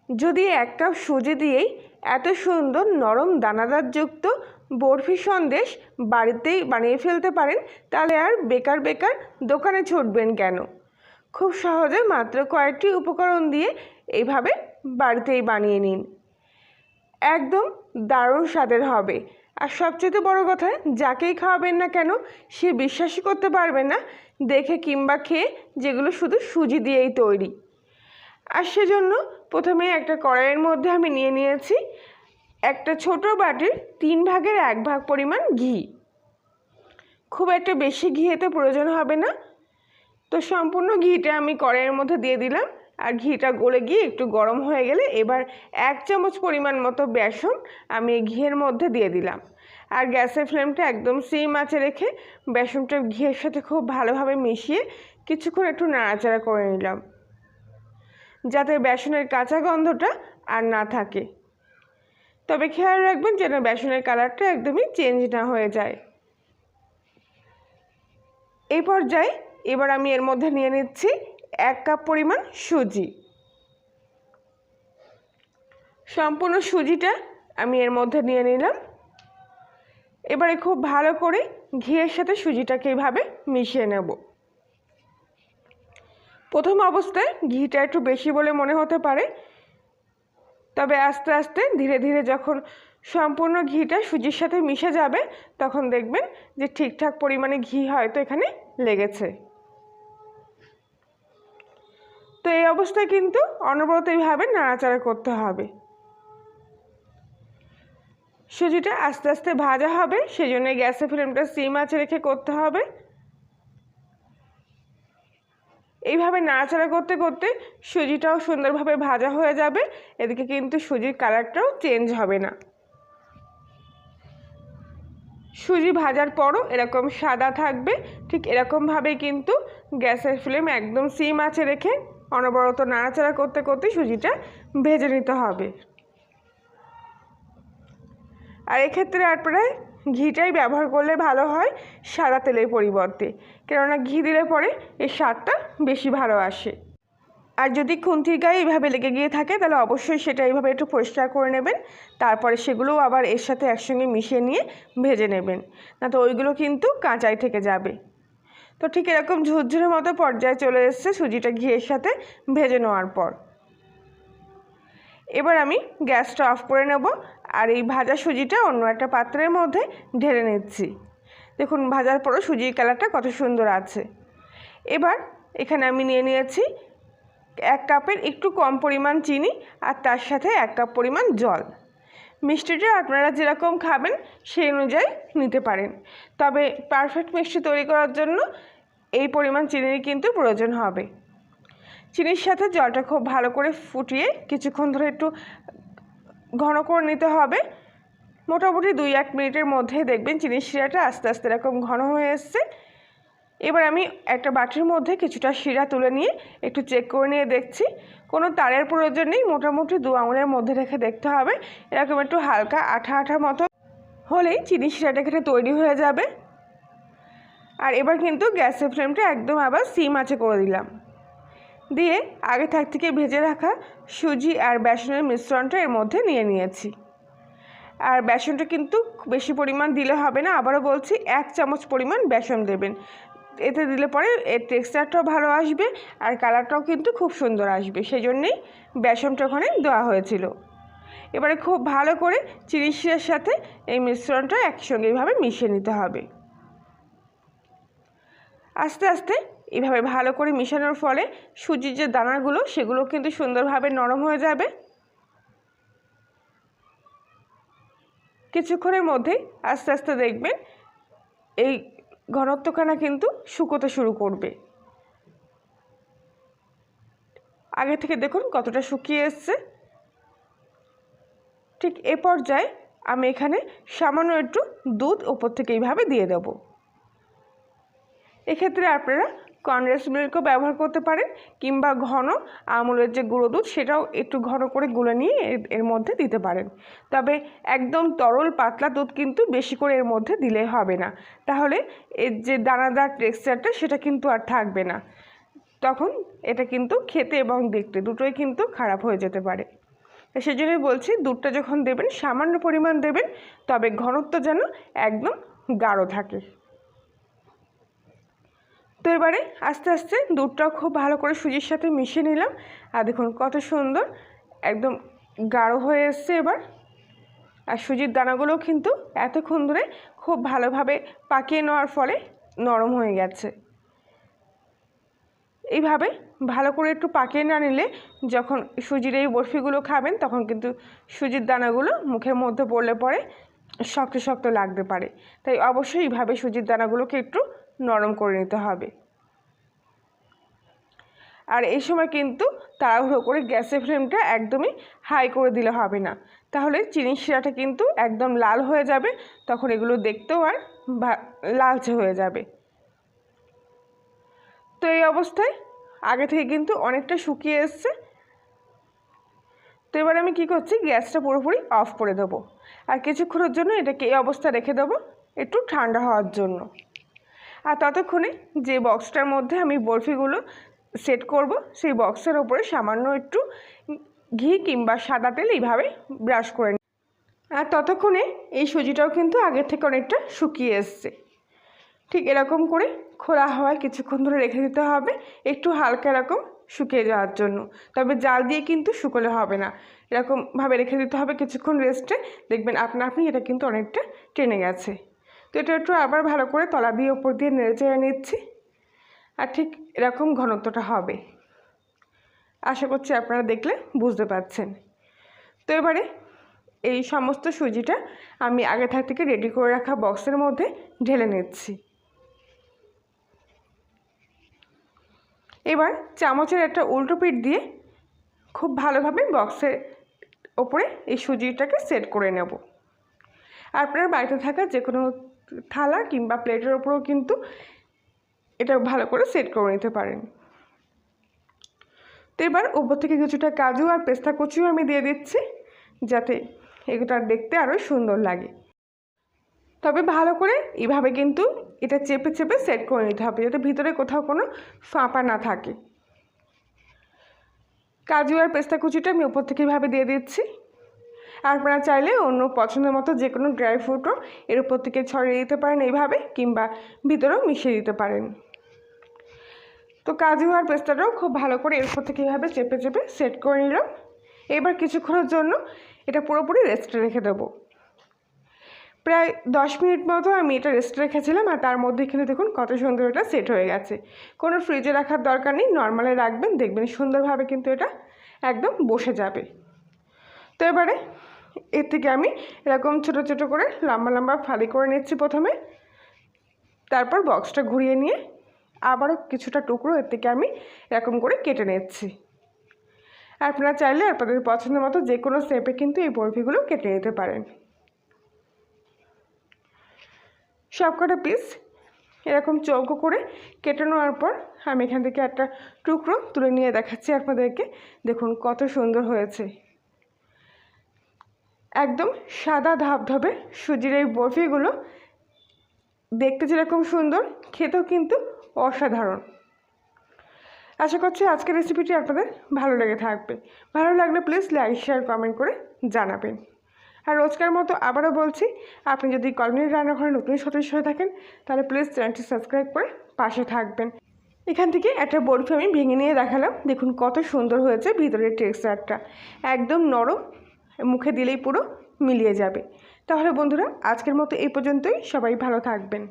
যদি 1 কাপ সুজি দিয়েই এত সুন্দর নরম দানাদারযুক্ত বরফি সন্দেশ বাড়িতেই বানিয়ে ফেলতে পারেন, তাহলে আর বেকার বেকার দোকানে ছুটবেন কেন। খুব সহজে মাত্র কয়েকটি উপকরণ দিয়ে এইভাবে বাড়িতেই বানিয়ে নিন। একদম দারুণ স্বাদের হবে। আর সবচেয়ে বড় কথা, যাকেই খাওয়াবেন না কেন সে বিশ্বাসই করতে পারবে না দেখে কিংবা খেয়ে যেগুলো শুধু সুজি দিয়েই তৈরি। আর সেজন্য প্রথমে একটা কড়াইয়ের মধ্যে আমি নিয়ে নিয়েছি একটা ছোট বাটির 3 ভাগের 1 ভাগ পরিমাণ ঘি। খুব একটা বেশি ঘি এতে প্রয়োজন হবে না। তো সম্পূর্ণ ঘিটা আমি কড়াইয়ের মধ্যে দিয়ে দিলাম। আর ঘিটা গলে গিয়ে একটু গরম হয়ে গেলে এবার 1 চামচ পরিমাণ মতো বেসন আমি এই ঘিয়ের মধ্যে দিয়ে দিলাম। আর গ্যাসের ফ্লেমটা একদম সিম আঁচে রেখে বেসনটা ঘিয়ের সাথে খুব ভালোভাবে মিশিয়ে কিছুক্ষণ একটু নাড়াচাড়া করে নিলাম, যাতে বেসনের কাঁচা গন্ধটা আর না থাকে। তবে খেয়াল রাখবেন যেন বেসনের কালারটা একদমই চেঞ্জ না হয়ে যায়। এই পর্যায়ে এবার আমি এর মধ্যে নিয়ে নিচ্ছি 1 কাপ পরিমাণ সুজি। সম্পূর্ণ সুজিটা আমি এর মধ্যে নিয়ে নিলাম। এবারে খুব ভালো করে ঘিয়ের সাথে সুজিটাকে এইভাবে মিশিয়ে নেব। প্রথম অবস্থায় ঘিটা একটু বেশি বলে মনে হতে পারে, তবে আস্তে আস্তে ধীরে ধীরে যখন সম্পূর্ণ ঘিটা সুজির সাথে মিশে যাবে তখন দেখবেন যে ঠিকঠাক পরিমাণে ঘি হয়তো এখানে লেগেছে। তো এই অবস্থায় কিন্তু অনবরত এইভাবে নাড়াচাড়া করতে হবে। সুজিটা আস্তে আস্তে ভাজা হবে, সেজন্য গ্যাসের ফ্লেমটা সিম আঁচে রেখে করতে হবে। এইভাবে নাড়াচাড়া করতে করতে সুজিটাও সুন্দরভাবে ভাজা হয়ে যাবে। এদিকে কিন্তু সুজির কালারটাও চেঞ্জ হবে না। সুজি ভাজার পরও এরকম সাদা থাকবে, ঠিক এরকমভাবেই কিন্তু গ্যাসের ফ্লেম একদম সিম আঁচে রেখে অনবরত নাড়াচাড়া করতে করতে সুজিটা ভেজে নিতে হবে। আর এক্ষেত্রে আপনারা ঘিটাই ব্যবহার করলে ভালো হয় সাদা তেলের পরিবর্তে, কেননা ঘি দিলে পরে এর স্বাদটা বেশি ভালো আসে। আর যদি খুন্তির গায়ে এইভাবে লেগে গিয়ে থাকে তাহলে অবশ্যই সেটা এইভাবে একটু পরিষ্কার করে নেবেন। তারপরে সেগুলোও আবার এর সাথে একসঙ্গে মিশিয়ে নিয়ে ভেজে নেবেন, না তো ওইগুলো কিন্তু কাঁচাই থেকে যাবে। তো ঠিক এরকম ঝুরঝুরে মতো পর্যায়ে চলে এসেছে সুজিটা ঘিয়ের সাথে ভেজে নেওয়ার পর। এবার আমি গ্যাসটা অফ করে নেব আর এই ভাজা সুজিটা অন্য একটা পাত্রের মধ্যে ঢেলে নিচ্ছি। দেখুন ভাজার পরও সুজির কালারটা কত সুন্দর আছে। এবার এখানে আমি নিয়ে নিয়েছি 1 কাপের একটু কম পরিমাণ চিনি আর তার সাথে 1 কাপ পরিমাণ জল। মিষ্টিটা আপনারা যেরকম খাবেন সেই অনুযায়ী নিতে পারেন, তবে পারফেক্ট মিষ্টি তৈরি করার জন্য এই পরিমাণ চিনির কিন্তু প্রয়োজন হবে। চিনির সাথে জলটা খুব ভালো করে ফুটিয়ে কিছুক্ষণ ধরে একটু ঘন করে নিতে হবে। মোটামুটি 2-1 মিনিটের মধ্যেই দেখবেন চিনির শিরাটা আস্তে আস্তে এরকম ঘন হয়ে এসছে। এবার আমি একটা বাটির মধ্যে কিছুটা শিরা তুলে নিয়ে একটু চেক করে নিয়ে দেখছি কোনো তারের প্রয়োজন নেই, মোটামুটি 2 আঙুলের মধ্যে রেখে দেখতে হবে। এরকম একটু হালকা আঠা আঠা মতো হলেই চিনির শিরাটা এখানে তৈরি হয়ে যাবে। আর এবার কিন্তু গ্যাসের ফ্লেমটা একদম আবার সিম আঁচে করে দিলাম, দিয়ে আগে থেকে ভেজে রাখা সুজি আর বেসনের মিশ্রণটা এর মধ্যে নিয়ে নিয়েছি। আর বেসনটা কিন্তু বেশি পরিমাণ দিলে হবে না, আবারও বলছি 1 চামচ পরিমাণ বেসন দেবেন। এতে দিলে পরে এর টেক্সচারটাও ভালো আসবে আর কালারটাও কিন্তু খুব সুন্দর আসবে, সেই জন্যেই বেসনটা ওখানে দেওয়া হয়েছিল। এবারে খুব ভালো করে চিনির শিরার সাথে এই মিশ্রণটা একসঙ্গে এইভাবে মিশিয়ে নিতে হবে। আস্তে আস্তে এইভাবে ভালো করে মিশানোর ফলে সুজির যে দানাগুলো সেগুলো কিন্তু সুন্দরভাবে নরম হয়ে যাবে। কিছুক্ষণের মধ্যেই আস্তে আস্তে দেখবেন এই ঘনত্বখানা কিন্তু শুকোতে শুরু করবে। আগে থেকে দেখুন কতটা শুকিয়ে এসছে। ঠিক এ পর্যায়ে আমি এখানে সামান্য একটু দুধ ওপর থেকে এইভাবে দিয়ে দেব। এক্ষেত্রে আপনারা কনডেন্স মিল্কও ব্যবহার করতে পারেন, কিংবা ঘন আমুলের যে গুঁড়ো দুধ সেটাও একটু ঘন করে গুলে নিয়ে এর মধ্যে দিতে পারেন। তবে একদম তরল পাতলা দুধ কিন্তু বেশি করে এর মধ্যে দিলে হবে না, তাহলে এর যে দানাদার টেক্সচারটা সেটা কিন্তু আর থাকবে না। তখন এটা কিন্তু খেতে এবং দেখতে দুটোই কিন্তু খারাপ হয়ে যেতে পারে। সেজন্যই বলছি দুধটা যখন দেবেন সামান্য পরিমাণ দেবেন, তবে ঘনত্ব যেন একদম গাঢ় থাকে। তো এবারে আস্তে আস্তে দুধটাও খুব ভালো করে সুজির সাথে মিশিয়ে নিলাম। আর দেখুন কত সুন্দর একদম গাঢ় হয়ে এসছে এবার। আর সুজির দানাগুলোও কিন্তু এতক্ষণ ধরে খুব ভালোভাবে পাকিয়ে নেওয়ার ফলে নরম হয়ে গেছে। এইভাবে ভালো করে একটু পাকিয়ে না নিলে যখন সুজির এই বরফিগুলো খাবেন তখন কিন্তু সুজির দানাগুলো মুখের মধ্যে পড়লে পরে শক্ত শক্ত লাগতে পারে। তাই অবশ্যই এইভাবে সুজির দানাগুলোকে একটু নরম করে নিতে হবে। আর এই সময় কিন্তু তাড়াহুড়ো করে গ্যাসের ফ্লেমটা একদমই হাই করে দিলে হবে না, তাহলে চিনির শিরাটা কিন্তু একদম লাল হয়ে যাবে, তখন এগুলো দেখতেও আর লালচে হয়ে যাবে। তো এই অবস্থায় আগে থেকে কিন্তু অনেকটা শুকিয়ে এসছে। তো এবার আমি কী করছি, গ্যাসটা পুরোপুরি অফ করে দেবো আর কিছুক্ষণের জন্য এটাকে এই অবস্থা রেখে দেবো একটু ঠান্ডা হওয়ার জন্য। আর ততক্ষণে যে বক্সটার মধ্যে আমি বরফিগুলো সেট করব সেই বক্সের ওপরে সামান্য একটু ঘি কিংবা সাদা তেল এইভাবে ব্রাশ করে নিই। আর ততক্ষণে এই সুজিটাও কিন্তু আগের থেকে অনেকটা শুকিয়ে এসছে। ঠিক এরকম করে খোলা হাওয়ায় কিছুক্ষণ ধরে রেখে দিতে হবে, একটু হালকা এরকম শুকিয়ে যাওয়ার জন্য। তবে জাল দিয়ে কিন্তু শুকোলে হবে না, এরকমভাবে রেখে দিতে হবে কিছুক্ষণ রেস্টে। দেখবেন আপনা আপনি এটা কিন্তু অনেকটা টেনে গেছে। তো এটা একটু আবার ভালো করে তলা দিয়ে ওপর দিয়ে নেড়ে চেড়ে নিচ্ছি। আর ঠিক এরকম ঘনত্বটা হবে, আশা করছি আপনারা দেখলে বুঝতে পারছেন। তো এবারে এই সমস্ত সুজিটা আমি আগে থেকে রেডি করে রাখা বক্সের মধ্যে ঢেলে নিচ্ছি। এবার চামচের একটা উল্টো পিঠ দিয়ে খুব ভালোভাবে বক্সের ওপরে এই সুজিটাকে সেট করে নেব। আপনার বাড়িতে থাকা যে কোনো থালা কিংবা প্লেটের ওপরেও কিন্তু এটা ভালো করে সেট করে নিতে পারেন। তো এবার উপর থেকে কিছুটা কাজু আর পেস্তা কুচিও আমি দিয়ে দিচ্ছি, যাতে এগুলো দেখতে আরও সুন্দর লাগে। তবে ভালো করে এইভাবে কিন্তু এটা চেপে চেপে সেট করে নিতে হবে, যাতে ভিতরে কোথাও কোনো ফাঁপা না থাকে। কাজু আর পেস্তা কুচিটা আমি উপর থেকে এইভাবে দিয়ে দিচ্ছি। আর আপনারা চাইলে অন্য পছন্দের মতো যে কোনো ড্রাই ফ্রুটও এর উপর থেকে ছড়িয়ে দিতে পারেন এইভাবে, কিংবা ভিতরেও মিশিয়ে দিতে পারেন। তো কাজু আর পেস্তাটাও খুব ভালো করে এর উপর থেকে এইভাবে চেপে চেপে সেট করে নিলাম। এবার কিছুক্ষণের জন্য এটা পুরোপুরি রেস্টে রেখে দেবো। প্রায় 10 মিনিট মতো আমি এটা রেস্টে রেখেছিলাম, আর তার মধ্যে এখানে দেখুন কত সুন্দর এটা সেট হয়ে গেছে। কোনো ফ্রিজে রাখার দরকার নেই, নর্মালে রাখবেন, দেখবেন সুন্দরভাবে কিন্তু এটা একদম বসে যাবে। তো এবারে এর থেকে আমি এরকম ছোটো ছোটো করে লম্বা লম্বা ফালি করে নিচ্ছি প্রথমে, তারপর বক্সটা ঘুরিয়ে নিয়ে আবারও কিছুটা টুকরো এর থেকে আমি এরকম করে কেটে নিচ্ছি। আপনারা চাইলে আপনাদের পছন্দের মতো যে কোনো শেপে কিন্তু এই বরফিগুলো কেটে নিতে পারেন। সবকটা পিস এরকম চৌকো করে কেটে নেওয়ার পর আমি এখান থেকে একটা টুকরো তুলে নিয়ে দেখাচ্ছি আপনাদেরকে। দেখুন কত সুন্দর হয়েছে, একদম সাদা ধবধবে সুজির এই বরফিগুলো দেখতে যেরকম সুন্দর, খেতেও কিন্তু অসাধারণ। আশা করছি আজকের রেসিপিটি আপনাদের ভালো লেগে থাকবে। ভালো লাগলে প্লিজ লাইক শেয়ার কমেন্ট করে জানাবেন। আর রোজকার মতো আবারও বলছি, আপনি যদি কলোনির রান্নাঘরে নতুন সদস্য হয়ে থাকেন তাহলে প্লিজ চ্যানেলটি সাবস্ক্রাইব করে পাশে থাকবেন। এখান থেকে একটা বরফি আমি ভেঙে নিয়ে দেখালাম, দেখুন কত সুন্দর হয়েছে ভিতরের টেক্সচারটা, একদম নরম, মুখে দিলেই পুরো মিলিয়ে যাবে। তাহলে বন্ধুরা আজকের মতো এই পর্যন্তই, সবাই ভালো থাকবেন।